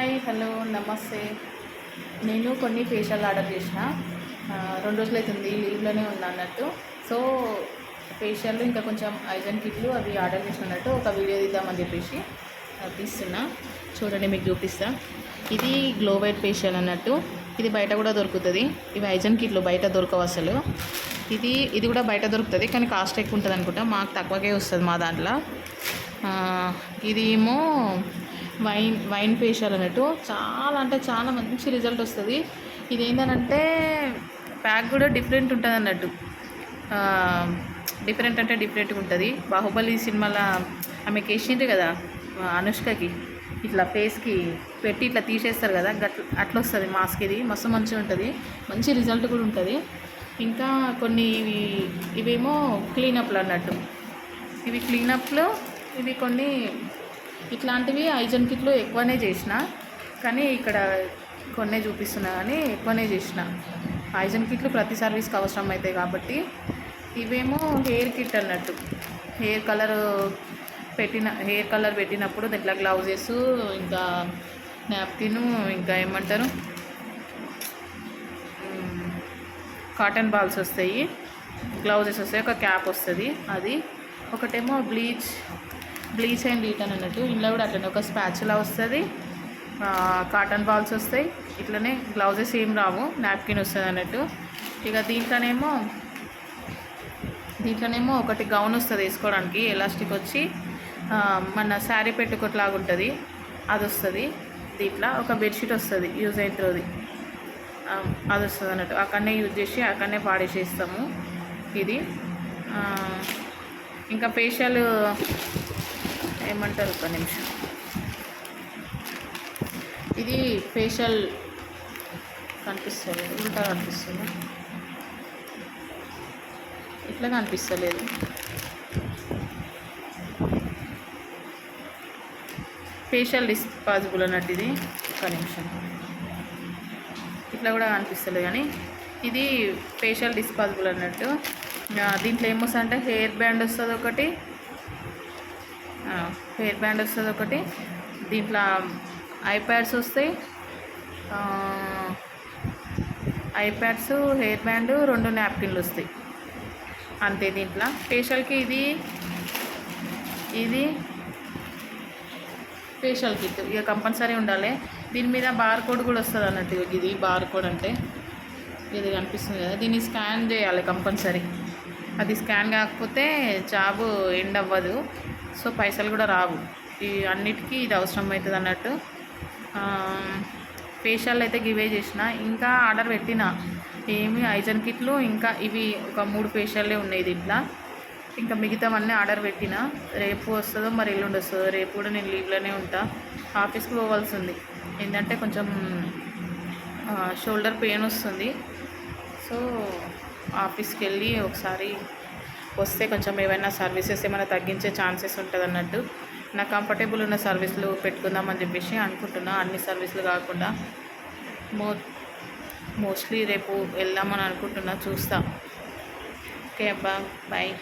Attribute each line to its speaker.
Speaker 1: Hi hello నమస్తే. నేను కొన్ని ఫేషియల్ ఆర్డర్ చేసిన 2 రోజులైతుంది, లీవ్లోనే ఉన్నా అన్నట్టు. సో ఫేషియల్ ఇంకా కొంచెం ఐజన్ కిట్లు అవి ఆర్డర్ చేసినట్టు ఒక వీడియో తీద్దామని చెప్పేసి తీస్తున్నా. చూడండి, మీకు చూపిస్తా. ఇది గ్లో వైట్ ఫేషియల్ అన్నట్టు. ఇది బయట కూడా దొరుకుతుంది. ఇవి ఐజన్ కిట్లు బయట దొరకవు అసలు. ఇది కూడా బయట దొరుకుతుంది, కానీ కాస్ట్ ఎక్కువ ఉంటుంది అనుకుంటా. మాకు తక్కువకే వస్తుంది మా దాంట్లో. ఇది ఏమో వైన్ ఫేషియల్ అన్నట్టు. చాలా అంటే చాలా మంచి రిజల్ట్ వస్తుంది. ఇది ఏంటంటే ప్యాక్ కూడా డిఫరెంట్ ఉంటుంది అన్నట్టు. డిఫరెంట్ అంటే డిఫరెంట్గా ఉంటుంది. బాహుబలి సినిమాలో ఆమెకి వేసింది కదా, అనుష్కకి ఇట్లా ఫేస్కి పెట్టి ఇట్లా తీసేస్తారు కదా, అట్లా వస్తుంది మాస్క్. ఇది మస్తు మంచిగా ఉంటుంది, మంచి రిజల్ట్ కూడా ఉంటుంది. ఇంకా కొన్ని ఇవేమో క్లీనప్లు అన్నట్టు. ఇవి క్లీనప్లు, ఇవి కొన్ని ఇట్లాంటివి ఐజన్ కిట్లు ఎక్కువనే చేసిన, కానీ ఇక్కడ కొన్నే చూపిస్తున్నా, కానీ ఎక్కువనే చేసిన. ఐజన్ కిట్లు ప్రతి సర్వీస్కి అవసరం అవుతాయి కాబట్టి. ఇవేమో హెయిర్ కిట్ అన్నట్టు. హెయిర్ కలర్ పెట్టినప్పుడు ఇట్లా గ్లౌజెస్, ఇంకా నాప్కిన్, ఇంకా ఏమంటారు కాటన్ బాల్స్ వస్తాయి, గ్లౌజెస్ వస్తాయి, ఒక క్యాప్ వస్తుంది. అది ఒకటేమో బ్లీచ్ అండ్ రీటర్న్ అన్నట్టు. ఇంట్లో కూడా అట్లనే ఒక స్పాచులా వస్తుంది, కాటన్ బాల్స్ వస్తాయి. ఇట్లనే గ్లౌజెస్ ఏం రావు, నాప్కిన్ వస్తుంది అన్నట్టు. ఇక దీంట్లోనేమో ఒకటి గౌన్ వస్తుంది వేసుకోవడానికి, ఎలాస్టిక్ వచ్చి మన శారీ పెట్టుకోట్లాగా ఉంటుంది, అది వస్తుంది. దీంట్లో ఒక బెడ్షీట్ వస్తుంది, యూజ్ అయిన త్రోది, అది వస్తుంది అన్నట్టు. అక్కడనే యూజ్ చేసి అక్కడనే పాడేసేస్తాము. ఇది ఇంకా ఫేషియల్ ఏమంటారు, ఒక నిమిషం. ఇది ఫేషియల్ కనిపిస్తలేదు, ఉల్టా కనిపిస్తుంది, ఇట్లా కనిపిస్తలేదు. ఫేషియల్ డిస్పాజిబుల్ అన్నట్టు ఇది. ఒక నిమిషం, ఇట్లా కూడా కనిపిస్తలేదు, కానీ ఇది ఫేషియల్ డిస్పాజిబుల్ అన్నట్టు. దీంట్లో ఏమొస్తుంది అంటే హెయిర్ బ్యాండ్ వస్తుంది ఒకటి, దీంట్లో ఐప్యాడ్స్ వస్తాయి, హెయిర్ బ్యాండ్, 2 నాప్కిన్లు వస్తాయి అంతే. దీంట్లో ఫేషియల్కి ఇది ఫేషియల్ కిట్ ఇక కంపల్సరీ ఉండాలి. దీని మీద బార్ కోడ్ కూడా వస్తుంది అన్నట్టు. ఇది బార్ కోడ్ అంటే ఇది కనిపిస్తుంది కదా, దీన్ని స్కాన్ చేయాలి కంపల్సరీ. అది స్కాన్ కాకపోతే జాబు ఎండ్ అవ్వదు, సో పైసలు కూడా రావు. ఈ అన్నిటికీ ఇది అవసరం అవుతుంది అన్నట్టు. ఫేషియల్ అయితే గివే చేసిన, ఇంకా ఆర్డర్ పెట్టిన ఏమి ఐజన్ కిట్లు, ఇంకా ఇవి ఒక 3 ఫేషియల్లే ఉన్నాయి దీంట్లో. ఇంకా మిగతావన్నీ ఆర్డర్ పెట్టిన. రేపు వస్తుందో మరి ఎల్లుండి వస్తుందో. రేపు కూడా నేను లీవ్లోనే ఉంటా, ఆఫీస్కి పోవాల్సి ఉంది. ఏంటంటే కొంచెం షోల్డర్ పెయిన్ వస్తుంది, సో ఆఫీస్కి వెళ్ళి ఒకసారి వస్తే కొంచెం ఏమైనా సర్వీసెస్ ఏమైనా తగ్గించే ఛాన్సెస్ ఉంటుంది అన్నట్టు. నాకు కంఫర్టబుల్ ఉన్న సర్వీసులు పెట్టుకుందామని చెప్పేసి అనుకుంటున్నా. అన్ని సర్వీసులు కాకుండా మోస్ట్లీ రేపు వెళ్దామని అనుకుంటున్నా, చూస్తా. ఓకే అబ్బా, బాయ్.